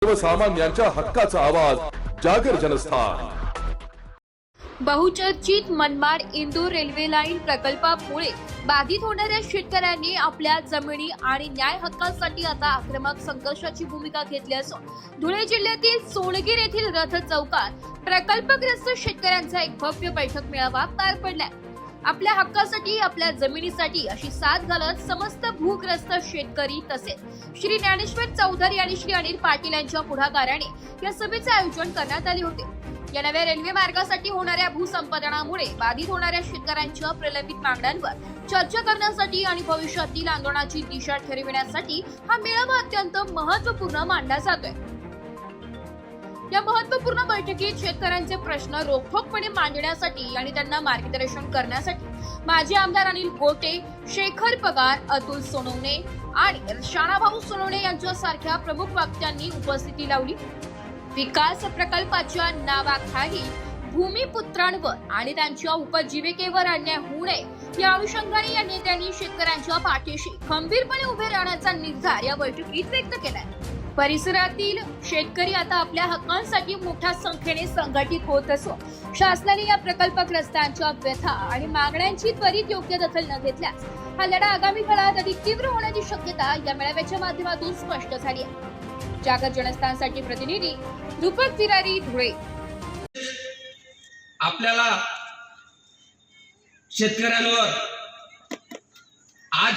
सर्वसामान्यांच्या हक्काचा आवाज जागर जनस्थान। बहुचर्चित मनमाड इंदूर रेल्वे लाईन प्रकल्पामुळे बाधित होणाऱ्या शेतकऱ्यांनी आपल्या जमिनी आणि न्याय हक्कांसाठी आता आक्रमक संघर्षाची भूमिका घेतली असून धुळे जिल्ह्यातील सोनगीर येथील रथ चौकात प्रकल्पग्रस्त शेतकऱ्यांचा एक भव्य बैठक मेळावा पार पडलाय। आपल्या हक्कासाठी, आपल्या जमिनीसाठी अशी साथ घालत समस्त भूग्रस्त शेतकरी तसेच श्री ज्ञानेश्वर चौधरी आणि श्री अनिल पाटील यांच्या पुढाकाराने या सभेचे आयोजन करण्यात आले होते। या नव्या रेल्वे मार्गासाठी होणाऱ्या भूसंपादनामुळे बाधित होणाऱ्या शेतकऱ्यांच्या प्रलंबित मागण्यांवर चर्चा करण्यासाठी आणि भविष्यातील आंदोलनाची दिशा ठरविण्यासाठी हा मेळावा अत्यंत महत्त्वपूर्ण मानला जातोय। या महत्त्वपूर्ण बैठकीत शेतकऱ्यांचे प्रश्न रोखठोकपणे मांडण्यासाठी आणि त्यांना मार्गदर्शन करण्यासाठी माजी आमदार अनिल गोटे, शेखर पगार, अतुल सोनवणे आणि शाणाभाऊ सोनवणे यांच्यासारख्या प्रमुख वक्त्यांनी उपस्थिती लावली। विकास प्रकल्पाच्या नावाखाली भूमिपुत्रांवर आणि त्यांच्या उपजीविकेवर अन्याय होऊ नये या अनुषंगाने या नेत्यांनी शेतकऱ्यांच्या पाठीशी खंबीरपणे उभे राहण्याचा निर्धार या बैठकीत व्यक्त केलाय। परिसरातील शेतकरी आता आपल्या हक्कांसाठी मोठ्या संख्येने संघटित होत असून शासनाने या प्रकल्पग्रस्तांच्या व्यथा आणि मागण्यांची त्वरित योग्य दखल न घेतल्यास हा लढा आगामी काळात अधिक तीव्र होण्याची शक्यता या मेळाव्याच्या माध्यमातून स्पष्ट झाली आहे। जागर जनस्थानसाठी प्रतिनिधी रूपक तिरारी, धुळे। आपल्याला शेतकऱ्यांवर आज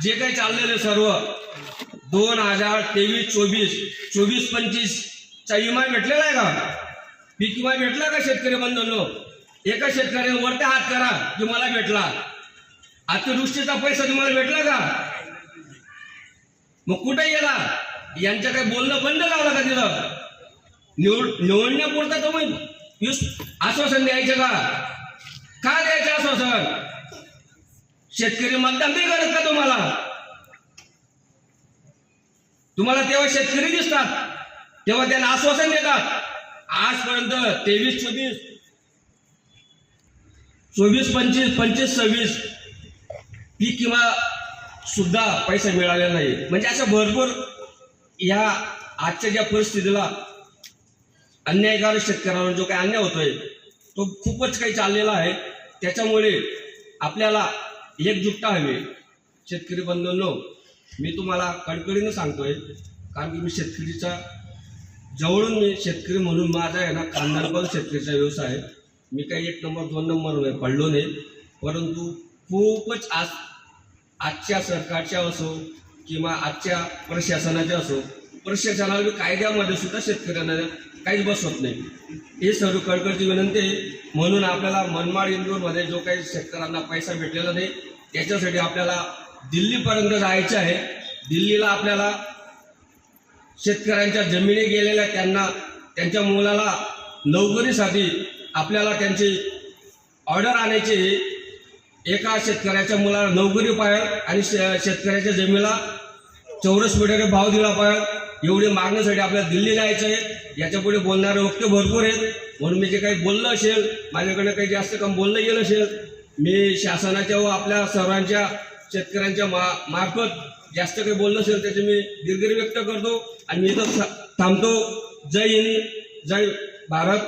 जे काही चाललेलं सर्व 2023-24, 24-25 चा विमा भेटलेला आहे का? पीक विमा भेटला का शेतकरी बंधूंनो? एका शेतकऱ्याने वरती हात करा की मला भेटला। अतिवृष्टीचा पैसा तुम्हाला भेटला का? मग कुठे गेला? यांच्या काही बोलणं बंद लावलं का? तिथं निवडण्यापुरता तुम्ही आश्वासन द्यायचं का द्यायचं आश्वासन? शेतकरी मतदान नाही करत का तुम्हाला तेव्हा शेतकरी दिसतात, तेव्हा त्यांना आश्वासन देतात। आजपर्यंत 23-24, 24-25, 25-26 पीक विमा सुद्धा पैसा मिळालेला नाही। म्हणजे अशा भरपूर या आजच्या ज्या परिस्थितीला अन्यायकारक शेतकऱ्यांवर जो काही अन्याय होतोय तो खूपच काही चाललेला आहे। त्याच्यामुळे आपल्याला एकजुटता हवी। शेतकरी बंधूंनो, मी तुम्हाला कणकणीनं सांगतोय, कारण की मी शेतकरीचा जवळून मी शेतकरी म्हणून माझा आहे ना खानदानपण शेतकरीचा व्यवसाय आहे। मी काही 1 नंबर 2 नंबर पडलो नाही, परंतु खूपच आजच्या सरकारच्या असो किंवा आजच्या प्रशासनाच्या असो, प्रशासनाला कायद्यामध्ये सुद्धा शेतकऱ्यांना काहीच बसवत नाही। हे सर्व कळकळीची विनंती आहे। म्हणून आपल्याला मनमाड इंदूरमध्ये जो काही शेतकऱ्यांना पैसा भेटलेला नाही त्याच्यासाठी आपल्याला दिल्लीपर्यंत जायचं आहे। दिल्लीला आपल्याला शेतकऱ्यांच्या जमिनी गेलेल्या त्यांना त्यांच्या मुलाला नोकरीसाठी आपल्याला त्यांची ऑर्डर आणायची। एका शेतकऱ्याच्या मुलाला नोकरी पाहिजे आणि शेतकऱ्याच्या जमिनीला चौरस मीटरने भाव दिला पाहिजे, एवढी मागण्यासाठी आपल्याला दिल्ली जायचं आहे। याच्या पुढे बोलणारे वक्ते भरपूर आहेत, म्हणून मी जे काही बोललं असेल, माझ्याकडे काही जास्त कम बोललं गेलं असेल, मी शासनाच्या व आपल्या सर्वांच्या शेतकऱ्यांच्या मार्फत जास्त काही बोललं असेल त्याचे मी दिलगिरी व्यक्त करतो आणि मी इथं थांबतो। जय हिंद, जय भारत।